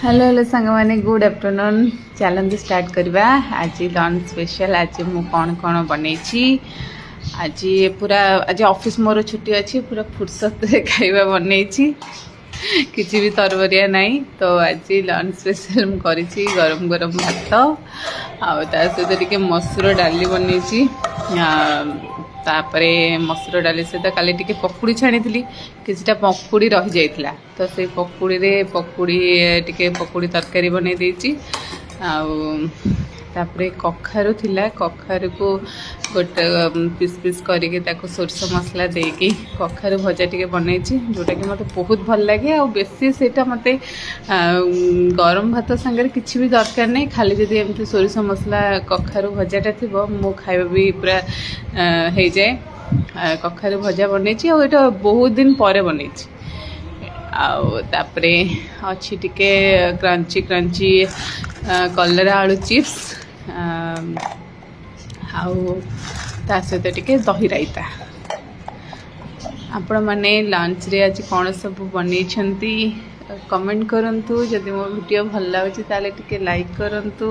hello hello सांग माने good afternoon चलते स्टार्ट करवा आज लंच स्पेशल आज मु कौन कौन बनई आज पूरा आज ऑफिस मोर छुट्टी अच्छी पूरा फुर्सत खाଇବା बनई किसी भी तरबरिया नहीं तो आज लंच स्पेशल मुझे गरम गरम भात आ सहित मसूर डाली बनई तापरे मसूर डाली सहित काली टिके पकुड़ी छाणी किसीटा पकुड़ी रही जाइथिला तो से पकुड़ी रे पकुड़ी टिके पकुड़ी तरकारी बनै देछि तापरे कखारु थिला कखारु को गोटे पीस पीस करके ताको सोरस मसला देकी कखारु भजा टिके बनैछि जोटा कि मते बहुत भल लागे आ बेसी सेटा मते गरम भात संगे किछि भी दरकार नै खाली जदि एमति सोरस मसला कखारु भजाटा थिबो मो खाइबा भी पूरा हे जाए कखारु भजा बनैछि आ एटा बहुत दिन परे बनैछि तापरे अच्छी टिके क्रंची क्रंची कलरा आलू चिप्स ता सहित टिके दही रायता आपण माने लंच रे आज कौन सब बनै कमेंट करंतु जदि मो वीडियो भल लागुची ताले टिके लाइक करंतु